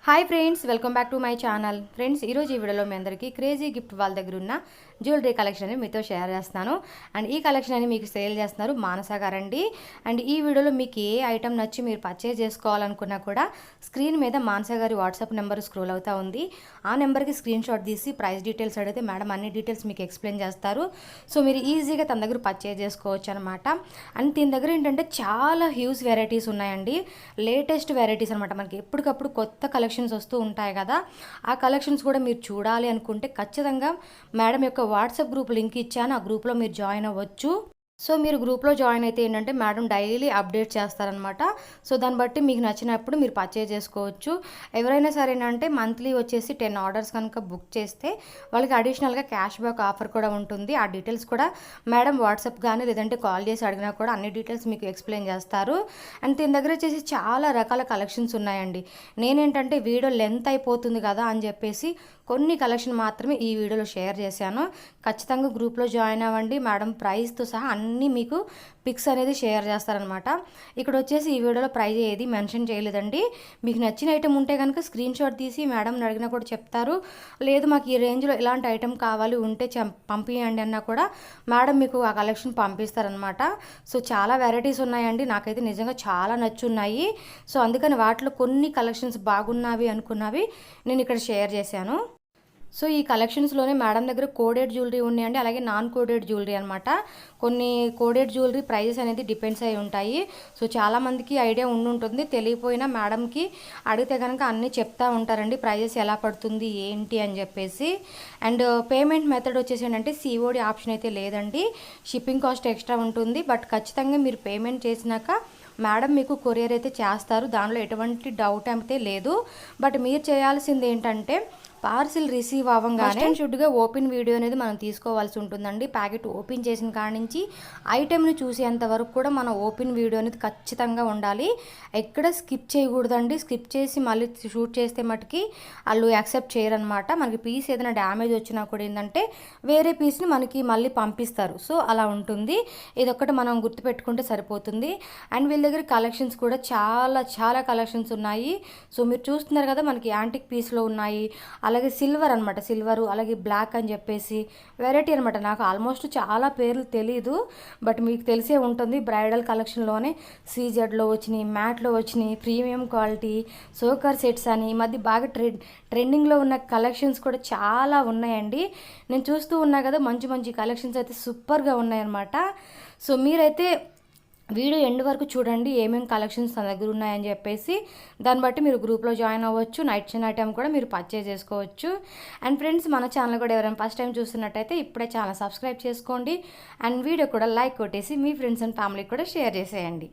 Hi friends, welcome back to my channel. Friends, ఈరోజు ఈ వీడియోలో మీ అందరికీ క్రేజీ గిఫ్ట్ వాళ్ళ దగ్గర ఉన్న జ్యువెలరీ కలెక్షన్ అని మీతో షేర్ చేస్తాను. అండ్ ఈ కలెక్షన్ అని మీకు సేల్ చేస్తున్నారు మానస గారండి. అండ్ ఈ వీడియోలో మీకు ఏ ఐటమ్ నచ్చి మీరు పర్చేజ్ చేసుకోవాలనుకున్నా కూడా స్క్రీన్ మీద మానస గారి వాట్సాప్ నెంబర్ స్క్రోల్ అవుతూ ఉంది. ఆ నెంబర్కి స్క్రీన్ షాట్ తీసి ప్రైస్ డీటెయిల్స్ అడిగితే మేడం అన్ని డీటెయిల్స్ మీకు ఎక్స్ప్లెయిన్ చేస్తారు. సో మీరు ఈజీగా తన దగ్గర పర్చేజ్ చేసుకోవచ్చు అనమాట. అండ్ దీని దగ్గర ఏంటంటే చాలా హ్యూజ్ వెరైటీస్ ఉన్నాయండి. లేటెస్ట్ వెరైటీస్ అనమాట. మనకి ఎప్పటికప్పుడు కొత్త కలెక్షన్స్ వస్తూ ఉంటాయి కదా. ఆ కలెక్షన్స్ కూడా మీరు చూడాలి అనుకుంటే ఖచ్చితంగా మేడం యొక్క వాట్సాప్ గ్రూప్ లింక్ ఇచ్చాను. ఆ గ్రూప్లో మీరు జాయిన్ అవ్వచ్చు. సో మీరు గ్రూప్లో జాయిన్ అయితే ఏంటంటే మేడం డైలీ అప్డేట్ చేస్తారనమాట. సో దాన్ని బట్టి మీకు నచ్చినప్పుడు మీరు పర్చేజ్ చేసుకోవచ్చు. ఎవరైనా సరేనంటే మంత్లీ వచ్చేసి 10 ఆర్డర్స్ కనుక బుక్ చేస్తే వాళ్ళకి అడిషనల్గా క్యాష్ బ్యాక్ ఆఫర్ కూడా ఉంటుంది. ఆ డీటెయిల్స్ కూడా మేడం వాట్సాప్ కానీ లేదంటే కాల్ చేసి అడిగినా కూడా అన్ని డీటెయిల్స్ మీకు ఎక్స్ప్లెయిన్ చేస్తారు. అండ్ దీని దగ్గర వచ్చేసి చాలా రకాల కలెక్షన్స్ ఉన్నాయండి. నేనేంటంటే వీడియో లెంత్ అయిపోతుంది కదా అని చెప్పేసి కొన్ని కలెక్షన్ మాత్రమే ఈ వీడియోలో షేర్ చేశాను. ఖచ్చితంగా గ్రూప్లో జాయిన్ అవ్వండి. మేడం ప్రైస్తో సహా అన్నీ మీకు పిక్స్ అనేది షేర్ చేస్తారనమాట. ఇక్కడ వచ్చేసి ఈ వీడియోలో ప్రైజ్ ఏది మెన్షన్ చేయలేదండి. మీకు నచ్చిన ఐటెం ఉంటే కనుక స్క్రీన్ షాట్ తీసి మేడం అడిగినా కూడా చెప్తారు. లేదు మాకు ఈ రేంజ్లో ఇలాంటి ఐటెం కావాలి ఉంటే పంపించండి అన్నా కూడా మేడం మీకు ఆ కలెక్షన్ పంపిస్తారనమాట. సో చాలా వెరైటీస్ ఉన్నాయండి. నాకైతే నిజంగా చాలా నచ్చున్నాయి. సో అందుకని వాటిలో కొన్ని కలెక్షన్స్ బాగున్నవి అనుకున్నవి నేను ఇక్కడ షేర్ చేశాను. సో ఈ కలెక్షన్స్లోనే మేడం దగ్గర కోడెడ్ జ్యువెలరీ ఉన్నాయండి, అలాగే నాన్ కోడెడ్ జ్యువెలరీ అనమాట. కొన్ని కోడెడ్ జ్యువెలరీ ప్రైజెస్ అనేది డిపెండ్స్ అయి ఉంటాయి. సో చాలామందికి ఐడియా ఉండుంటుంది, తెలియపోయినా మేడంకి అడిగితే కనుక అన్నీ చెప్తా ఉంటారండి ప్రైజెస్ ఎలా పడుతుంది ఏంటి అని చెప్పేసి. అండ్ పేమెంట్ మెథడ్ వచ్చేసి ఏంటంటే సిఓడి ఆప్షన్ అయితే లేదండి. షిప్పింగ్ కాస్ట్ ఎక్స్ట్రా ఉంటుంది. బట్ ఖచ్చితంగా మీరు పేమెంట్ చేసినాక మేడం మీకు కొరియర్ అయితే చేస్తారు. దానిలో ఎటువంటి డౌట్ అయితే లేదు. బట్ మీరు చేయాల్సింది ఏంటంటే పార్సిల్ రిసీవ్ అవ్వగానే షుడ్గా ఓపెన్ వీడియో అనేది మనం తీసుకోవాల్సి ఉంటుందండి. ప్యాకెట్ ఓపెన్ చేసిన కాడి నుంచి ఐటెంని చూసేంత వరకు కూడా మన ఓపెన్ వీడియో అనేది ఖచ్చితంగా ఉండాలి. ఎక్కడ స్కిప్ చేయకూడదండి. స్కిప్ చేసి మళ్ళీ షూట్ చేస్తే మటుకి వాళ్ళు యాక్సెప్ట్ చేయరనమాట. మనకి పీస్ ఏదైనా డ్యామేజ్ వచ్చినా కూడా ఏంటంటే వేరే పీస్ని మనకి మళ్ళీ పంపిస్తారు. సో అలా ఉంటుంది. ఇదొక్కటి మనం గుర్తుపెట్టుకుంటే సరిపోతుంది. అండ్ వీళ్ళ దగ్గర కలెక్షన్స్ కూడా చాలా చాలా కలెక్షన్స్ ఉన్నాయి. సో మీరు చూస్తున్నారు కదా, మనకి యాంటిక్ పీస్లో ఉన్నాయి, అలాగే సిల్వర్ అనమాట, సిల్వరు అలాగే బ్లాక్ అని చెప్పేసి వెరైటీ అనమాట. నాకు ఆల్మోస్ట్ చాలా పేర్లు తెలీదు, బట్ మీకు తెలిసే ఉంటుంది. బ్రైడల్ కలెక్షన్లోనే సీజెడ్లో వచ్చినాయి, మ్యాట్లో వచ్చినాయి, ప్రీమియం క్వాలిటీ, సోకర్ సెట్స్ అని ఈ మధ్య బాగా ట్రెండింగ్లో ఉన్న కలెక్షన్స్ కూడా చాలా ఉన్నాయండి. నేను చూస్తూ ఉన్నా కదా, మంచి మంచి కలెక్షన్స్ అయితే సూపర్గా ఉన్నాయన్నమాట. సో మీరైతే వీడియో ఎండ్ వరకు చూడండి ఏమేమి కలెక్షన్స్ తన దగ్గర ఉన్నాయని చెప్పేసి. దాన్ని బట్టి మీరు గ్రూప్లో జాయిన్ అవ్వచ్చు. నైట్ ఐటమ్ కూడా మీరు పర్చేజ్ చేసుకోవచ్చు. అండ్ ఫ్రెండ్స్, మన ఛానల్ కూడా ఎవరైనా ఫస్ట్ టైం చూస్తున్నట్టయితే ఇప్పుడే ఛానల్ సబ్స్క్రైబ్ చేసుకోండి. అండ్ వీడియో కూడా లైక్ కొట్టేసి మీ ఫ్రెండ్స్ అండ్ ఫ్యామిలీకి కూడా షేర్ చేసేయండి.